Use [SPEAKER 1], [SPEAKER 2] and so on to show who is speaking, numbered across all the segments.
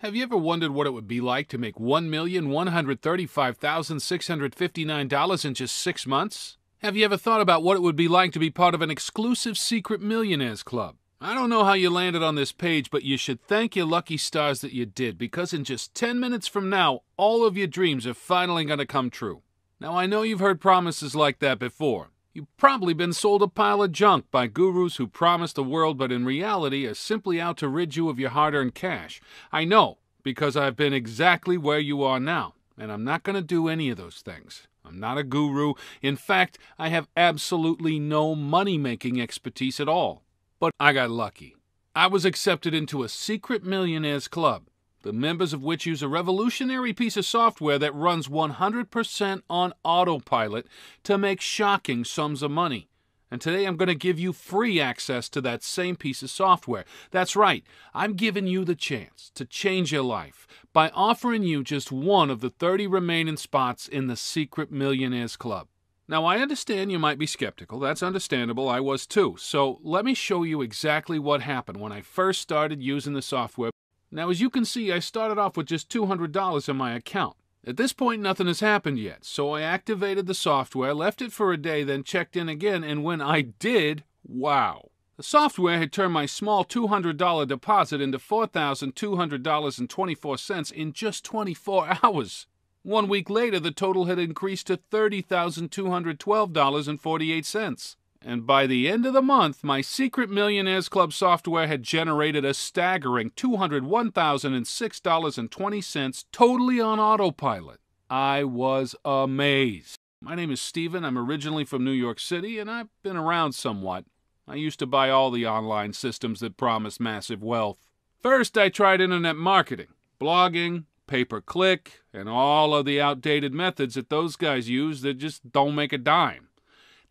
[SPEAKER 1] Have you ever wondered what it would be like to make $1,135,659 in just 6 months? Have you ever thought about what it would be like to be part of an exclusive secret millionaires club? I don't know how you landed on this page, but you should thank your lucky stars that you did, because in just 10 minutes from now, all of your dreams are finally going to come true. Now, I know you've heard promises like that before. You've probably been sold a pile of junk by gurus who promise the world but in reality are simply out to rid you of your hard-earned cash. I know, because I've been exactly where you are now, and I'm not going to do any of those things. I'm not a guru. In fact, I have absolutely no money-making expertise at all. But I got lucky. I was accepted into a secret millionaires club, the members of which use a revolutionary piece of software that runs 100% on autopilot to make shocking sums of money. And today I'm going to give you free access to that same piece of software. That's right, I'm giving you the chance to change your life by offering you just one of the 30 remaining spots in the Secret Millionaires Club. Now, I understand you might be skeptical. That's understandable. I was too. So let me show you exactly what happened when I first started using the software. Now, as you can see, I started off with just $200 in my account. At this point, nothing has happened yet, so I activated the software, left it for a day, then checked in again, and when I did, wow! The software had turned my small $200 deposit into $4,200.24 in just 24 hours. 1 week later, the total had increased to $30,212.48. And by the end of the month, my Secret Millionaires Club software had generated a staggering $201,006.20 totally on autopilot. I was amazed. My name is Steven. I'm originally from New York City, and I've been around somewhat. I used to buy all the online systems that promise massive wealth. First, I tried internet marketing, blogging, pay-per-click, and all of the outdated methods that those guys use that just don't make a dime.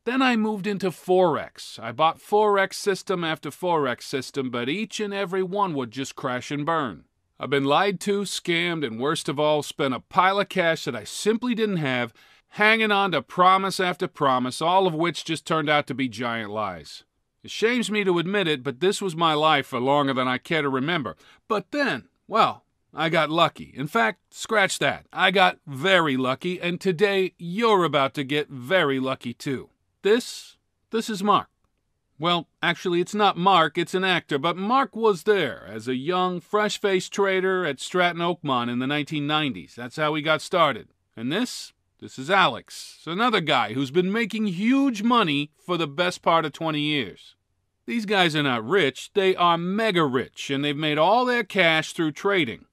[SPEAKER 1] Then I moved into Forex. I bought Forex system after Forex system, but each and every one would just crash and burn. I've been lied to, scammed, and worst of all, spent a pile of cash that I simply didn't have, hanging on to promise after promise, all of which just turned out to be giant lies. It shames me to admit it, but this was my life for longer than I care to remember. But then, well, I got lucky. In fact, scratch that. I got very lucky, and today you're about to get very lucky too. This is Mark. Well, actually, it's not Mark, it's an actor, but Mark was there as a young, fresh-faced trader at Stratton Oakmont in the 1990s. That's how he got started. And this is Alex, another guy who's been making huge money for the best part of 20 years. These guys are not rich, they are mega rich, and they've made all their cash through trading.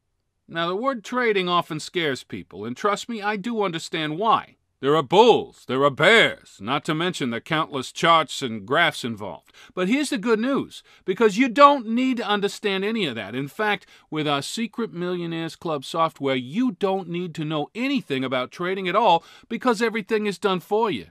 [SPEAKER 1] Now, the word trading often scares people, and trust me, I do understand why. There are bulls, there are bears, not to mention the countless charts and graphs involved. But here's the good news, because you don't need to understand any of that. In fact, with our Secret Millionaires Club software, you don't need to know anything about trading at all, because everything is done for you.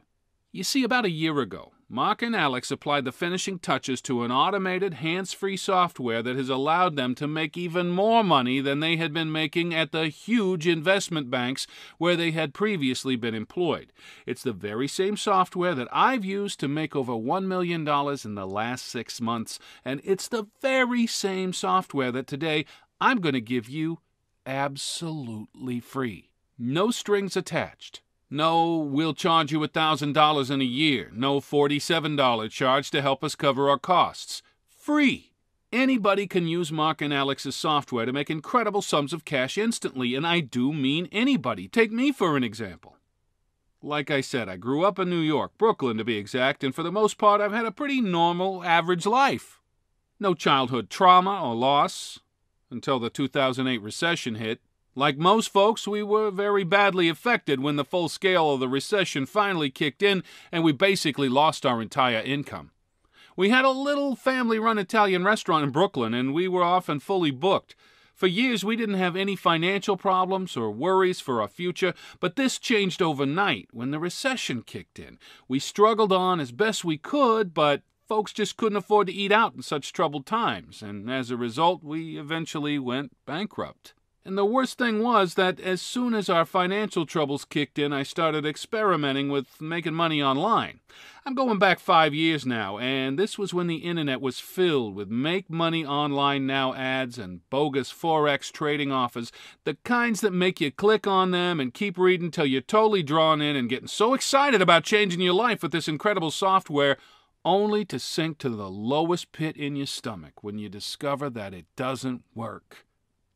[SPEAKER 1] You see, about a year ago, Mark and Alex applied the finishing touches to an automated, hands-free software that has allowed them to make even more money than they had been making at the huge investment banks where they had previously been employed. It's the very same software that I've used to make over $1 million in the last 6 months, and it's the very same software that today I'm going to give you absolutely free. No strings attached. No, we'll charge you $1,000 in a year. No $47 charge to help us cover our costs. Free. Anybody can use Mark and Alex's software to make incredible sums of cash instantly, and I do mean anybody. Take me for an example. Like I said, I grew up in New York, Brooklyn to be exact, and for the most part I've had a pretty normal, average life. No childhood trauma or loss until the 2008 recession hit. Like most folks, we were very badly affected when the full scale of the recession finally kicked in and we basically lost our entire income. We had a little family-run Italian restaurant in Brooklyn and we were often fully booked. For years, we didn't have any financial problems or worries for our future, but this changed overnight when the recession kicked in. We struggled on as best we could, but folks just couldn't afford to eat out in such troubled times, and as a result, we eventually went bankrupt. And the worst thing was that as soon as our financial troubles kicked in, I started experimenting with making money online. I'm going back 5 years now, and this was when the internet was filled with make money online now ads and bogus Forex trading offers, the kinds that make you click on them and keep reading till you're totally drawn in and getting so excited about changing your life with this incredible software, only to sink to the lowest pit in your stomach when you discover that it doesn't work.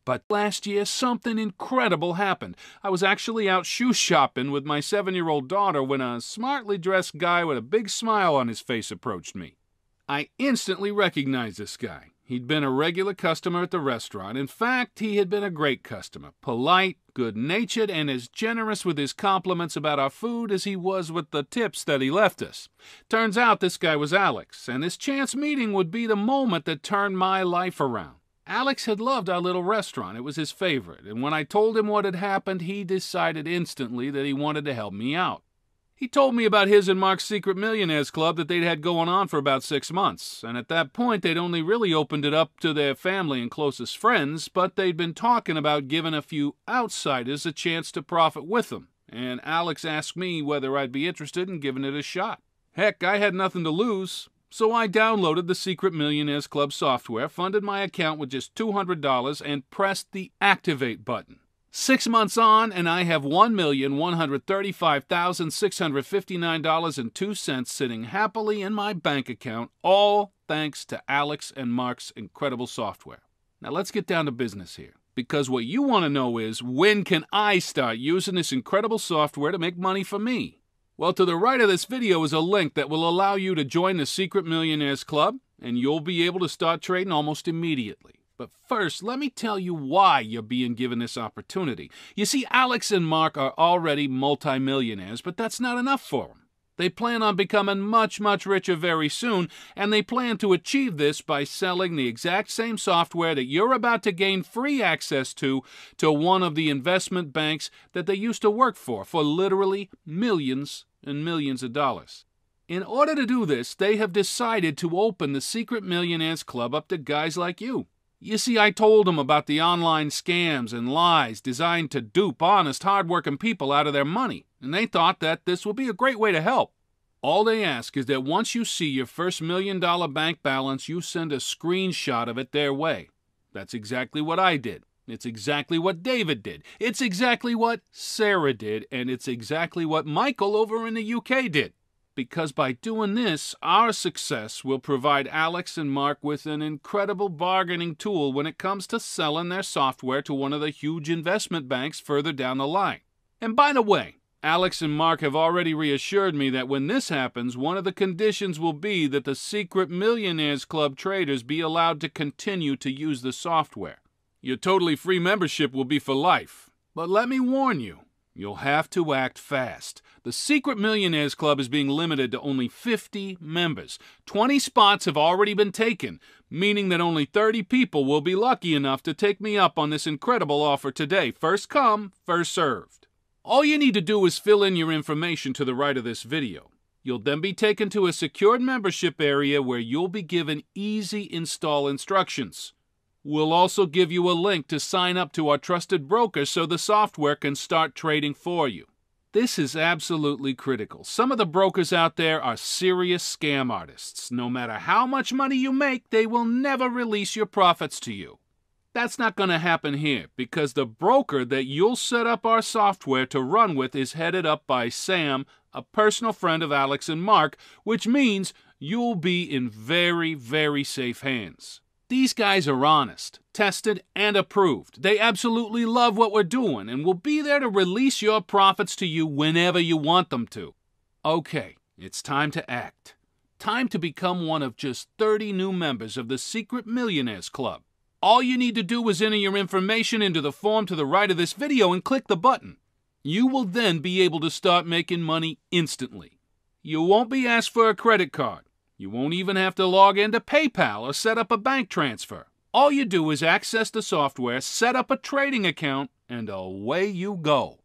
[SPEAKER 1] But last year, something incredible happened. I was actually out shoe shopping with my 7-year-old daughter when a smartly dressed guy with a big smile on his face approached me. I instantly recognized this guy. He'd been a regular customer at the restaurant. In fact, he had been a great customer, polite, good-natured, and as generous with his compliments about our food as he was with the tips that he left us. Turns out this guy was Alex, and this chance meeting would be the moment that turned my life around. Alex had loved our little restaurant. It was his favorite, and when I told him what had happened, he decided instantly that he wanted to help me out. He told me about his and Mark's secret Millionaires Club that they'd had going on for about 6 months, and at that point they'd only really opened it up to their family and closest friends, but they'd been talking about giving a few outsiders a chance to profit with them, and Alex asked me whether I'd be interested in giving it a shot. Heck, I had nothing to lose. So I downloaded the Secret Millionaires Club software, funded my account with just $200, and pressed the Activate button. 6 months on, and I have $1,135,659.02 sitting happily in my bank account, all thanks to Alex and Mark's incredible software. Now let's get down to business here, because what you want to know is, when can I start using this incredible software to make money for me? Well, to the right of this video is a link that will allow you to join the Secret Millionaires Club, and you'll be able to start trading almost immediately. But first, let me tell you why you're being given this opportunity. You see, Alex and Mark are already multimillionaires, but that's not enough for them. They plan on becoming much, much richer very soon, and they plan to achieve this by selling the exact same software that you're about to gain free access to one of the investment banks that they used to work for literally millions and millions of dollars. In order to do this, they have decided to open the Secret Millionaires Club up to guys like you. You see, I told them about the online scams and lies designed to dupe honest, hard-working people out of their money, and they thought that this would be a great way to help. All they ask is that once you see your first $1 million bank balance, you send a screenshot of it their way. That's exactly what I did. It's exactly what David did. It's exactly what Sarah did, and it's exactly what Michael over in the UK did. Because by doing this, our success will provide Alex and Mark with an incredible bargaining tool when it comes to selling their software to one of the huge investment banks further down the line. And by the way, Alex and Mark have already reassured me that when this happens, one of the conditions will be that the Secret Millionaires Club traders be allowed to continue to use the software. Your totally free membership will be for life. But let me warn you, you'll have to act fast. The Secret Millionaires Club is being limited to only 50 members. 20 spots have already been taken, meaning that only 30 people will be lucky enough to take me up on this incredible offer today. First come, first served. All you need to do is fill in your information to the right of this video. You'll then be taken to a secured membership area where you'll be given easy install instructions. We'll also give you a link to sign up to our trusted broker so the software can start trading for you. This is absolutely critical. Some of the brokers out there are serious scam artists. No matter how much money you make, they will never release your profits to you. That's not going to happen here, because the broker that you'll set up our software to run with is headed up by Sam, a personal friend of Alex and Mark, which means you'll be in very, very safe hands. These guys are honest, tested, and approved. They absolutely love what we're doing and will be there to release your profits to you whenever you want them to. Okay, it's time to act. Time to become one of just 30 new members of the Secret Millionaires Club. All you need to do is enter your information into the form to the right of this video and click the button. You will then be able to start making money instantly. You won't be asked for a credit card. You won't even have to log into PayPal or set up a bank transfer. All you do is access the software, set up a trading account, and away you go.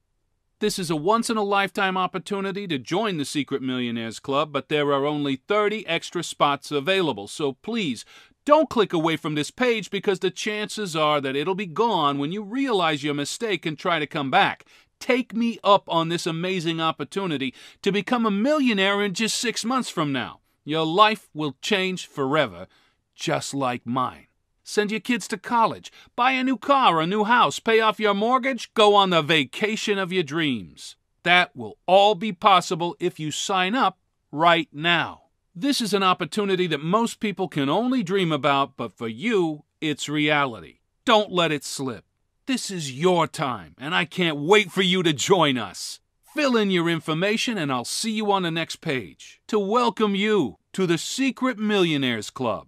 [SPEAKER 1] This is a once-in-a-lifetime opportunity to join the Secret Millionaires Club, but there are only 30 extra spots available, so please Don't click away from this page because the chances are that it'll be gone when you realize your mistake and try to come back. Take me up on this amazing opportunity to become a millionaire in just 6 months from now. Your life will change forever, just like mine. Send your kids to college, buy a new car or a new house, pay off your mortgage, go on the vacation of your dreams. That will all be possible if you sign up right now. This is an opportunity that most people can only dream about, but for you, it's reality. Don't let it slip. This is your time, and I can't wait for you to join us. Fill in your information, and I'll see you on the next page to welcome you to the Secret Millionaires Club.